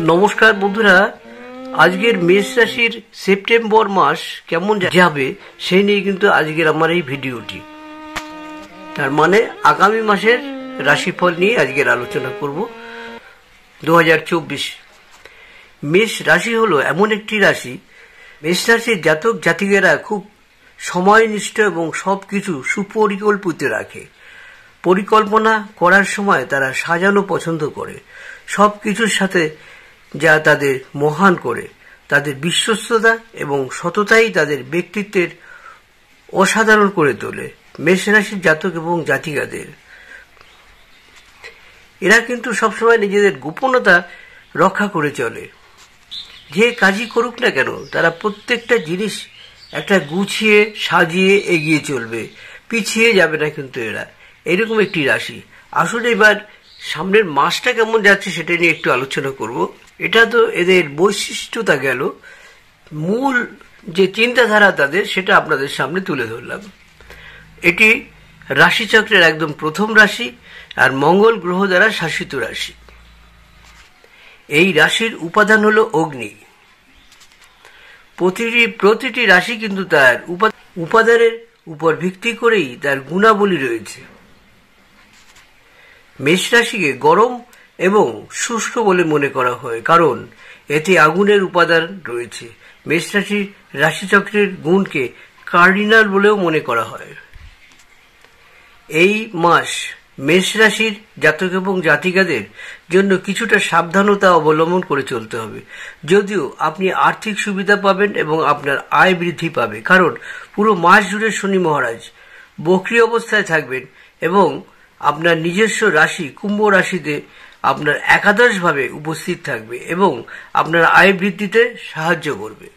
নমস্কার বন্ধুরা, আজকের মেষ রাশির সেপ্টেম্বর মাস কেমন যাবে সেই নিয়ে কিন্তু আজকের আমার এই ভিডিওটি। তার মানে আগামী মাসের রাশিফল নিয়ে আজকের আলোচনা করব। 2024 মেষ রাশি হলো এমন একটি রাশি, মেষ রাশির জাতক জাতিকেরা খুব সময়নিষ্ঠ এবং সবকিছু সুপরিকল্পিত রাখে। পরিকল্পনা করার সময় তারা সাজানো পছন্দ করে। সব কিছুর সাথে যা তাদের মহান করে, তাদের বিশ্বস্ততা এবং সততাই তাদের ব্যক্তিত্বের অসাধারণ করে তোলে মেষ রাশির জাতক এবং জাতিকাদের। এরা কিন্তু সবসময় নিজেদের গোপনতা রক্ষা করে চলে। যে কাজই করুক না কেন, তারা প্রত্যেকটা জিনিস একটা গুছিয়ে সাজিয়ে এগিয়ে চলবে, পিছিয়ে যাবে না কিন্তু এরা। এরকম একটি রাশি। আসলে এবার সামনের মাসটা কেমন যাচ্ছে সেটা নিয়ে একটু আলোচনা করব। এটা তো এদের বৈশিষ্ট্যতা গেল, মূল যে চিন্তাধারা তাদের সেটা আপনাদের সামনে তুলে ধরলাম। এটি রাশিচক্রের একদম প্রথম রাশি আর মঙ্গল গ্রহ দ্বারা শাসিত রাশি। এই রাশির উপাদান হলো অগ্নি। প্রতিটি রাশি কিন্তু তার উপাদানের উপর ভিত্তি করেই তার গুণাবলী রয়েছে। মেষ রাশিকে গরম এবং শুষ্ক বলে মনে করা হয়, কারণ এতে আগুনের উপাদান রয়েছে। মেষ রাশির রাশিচক্রের গুণকে কার্ডিনাল বলেও মনে করা হয়। এই মাস মেষ রাশির জাতক এবং জাতিকাদের জন্য কিছুটা সাবধানতা অবলম্বন করে চলতে হবে। যদিও আপনি আর্থিক সুবিধা পাবেন এবং আপনার আয় বৃদ্ধি পাবে, কারণ পুরো মাস জুড়ে শনি মহারাজ বক্রী অবস্থায় থাকবেন এবং আপনার নিজস্ব রাশি কুম্ভ রাশিতে আপনার একাদশভাবে উপস্থিত থাকবে এবং আপনার আয় বৃদ্ধিতে সাহায্য করবে।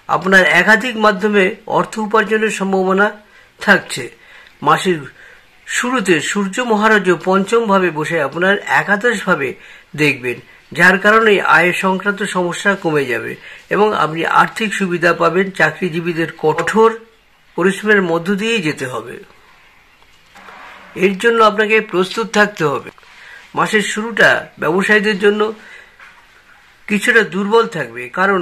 আপনার একাধিক মাধ্যমে অর্থ উপার্জনের সম্ভাবনা থাকছে। মাসের শুরুতে সূর্য মহারাজও পঞ্চম ভাবে বসে আপনার একাদশভাবে দেখবেন, যার কারণে আয়ের সংক্রান্ত সমস্যা কমে যাবে এবং আপনি আর্থিক সুবিধা পাবেন। চাকরিজীবীদের কঠোর পরিশ্রমের মধ্য দিয়েই যেতে হবে। এর জন্য আপনাকে প্রস্তুত থাকতে হবে। মাসের শুরুটা ব্যবসায়ীদের জন্য কিছুটা দুর্বল থাকবে, কারণ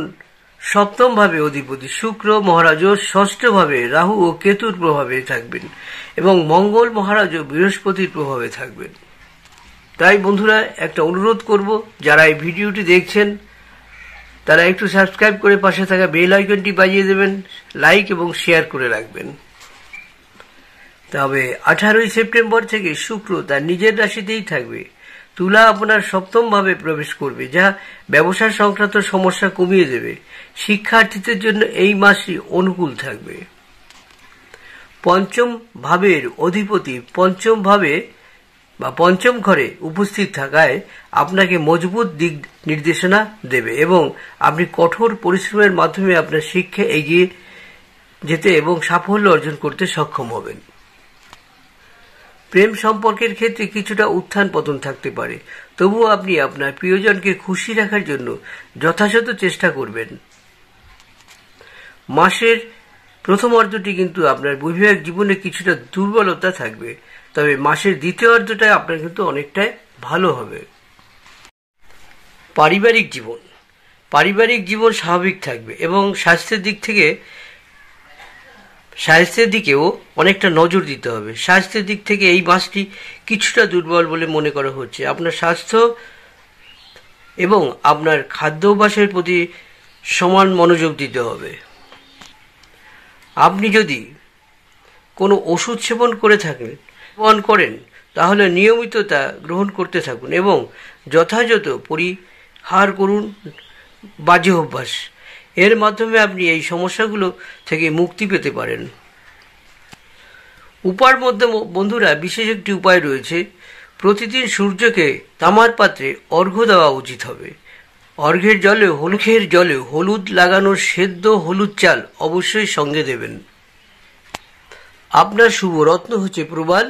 সপ্তম ভাবে অধিপতি শুক্র মহারাজও ষষ্ঠ ভাবে রাহু ও কেতুর প্রভাবে থাকবেন এবং মঙ্গল মহারাজও বৃহস্পতির প্রভাবে থাকবেন। তাই বন্ধুরা, একটা অনুরোধ করব, যারা এই ভিডিওটি দেখছেন তারা একটু সাবস্ক্রাইব করে পাশে থাকা বেল আইকনটি বাজিয়ে দেবেন, লাইক এবং শেয়ার করে রাখবেন। তবে 18 সেপ্টেম্বর থেকে শুক্র তার নিজের রাশিতেই থাকবে। তুলা আপনার সপ্তম ভাবে প্রবেশ করবে, যা ব্যবসা সংক্রান্ত সমস্যা কমিয়ে দেবে। শিক্ষার্থীদের জন্য এই মাসটি অনুকূল থাকবে। পঞ্চম ভাবের অধিপতি পঞ্চম ভাবে বা পঞ্চম ঘরে উপস্থিত থাকায় আপনাকে মজবুত দিক নির্দেশনা দেবে এবং আপনি কঠোর পরিশ্রমের মাধ্যমে আপনার শিক্ষা এগিয়ে যেতে এবং সাফল্য অর্জন করতে সক্ষম হবেন। প্রেম সম্পর্কের ক্ষেত্রে কিছুটা উত্থান পতন থাকতে পারে, তবুও আপনি আপনার প্রিয়জনকে খুশি রাখার জন্য যথাযথ চেষ্টা করবেন। মাসের প্রথম অর্ধটি কিন্তু আপনার বৈবাহিক জীবনে কিছুটা দুর্বলতা থাকবে, তবে মাসের দ্বিতীয় অর্ধটা আপনার কিন্তু অনেকটাই ভালো হবে। পারিবারিক জীবন স্বাভাবিক থাকবে এবং স্বাস্থ্যের দিকেও অনেকটা নজর দিতে হবে। স্বাস্থ্যের দিক থেকে এই মাসটি কিছুটা দুর্বল বলে মনে করা হচ্ছে। আপনার স্বাস্থ্য এবং আপনার খাদ্যাভ্যাসের প্রতি সমান মনোযোগ দিতে হবে। আপনি যদি কোনো ওষুধ সেবন করেন তাহলে নিয়মিত তা গ্রহণ করতে থাকুন এবং যথাযথ পরিহার করুন বাজে অভ্যাস। এর মাধ্যমে আপনি এই সমস্যাগুলো থেকে মুক্তি পেতে পারেন। উপার মধ্যে বন্ধুরা বিশেষ একটি উপায় রয়েছে। প্রতিদিন সূর্যকে তামার পাত্রে অর্ঘ্য দেওয়া উচিত হবে। অর্ঘ্যের জলে হলুদ লাগানোর সেদ্ধ হলুদ চাল অবশ্যই সঙ্গে দেবেন। আপনার শুভ রত্ন হচ্ছে প্রবাল,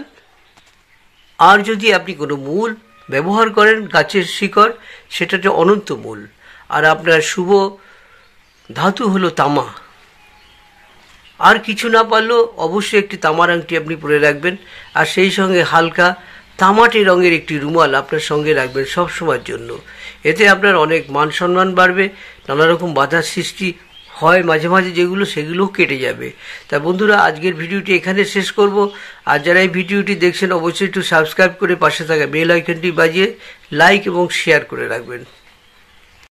আর যদি আপনি কোনো মূল ব্যবহার করেন গাছের শিকড়, সেটা হচ্ছে অনন্ত মূল। আর আপনার শুভ ধাতু হলো তামা। আর কিছু না পারলেও অবশ্যই একটি তামার আংটি আপনি পরে রাখবেন, আর সেই সঙ্গে হালকা তামাটে রঙের একটি রুমাল আপনার সঙ্গে রাখবেন সব সময়ের জন্য। এতে আপনার অনেক মান সম্মান বাড়বে, নানা রকম বাধার সৃষ্টি হয় মাঝে মাঝে যেগুলো, সেগুলোও কেটে যাবে। তা বন্ধুরা, আজকের ভিডিওটি এখানে শেষ করব। আর যারা এই ভিডিওটি দেখছেন অবশ্যই একটু সাবস্ক্রাইব করে পাশে থাকা বেল আইকনটি বাজিয়ে লাইক এবং শেয়ার করে রাখবেন।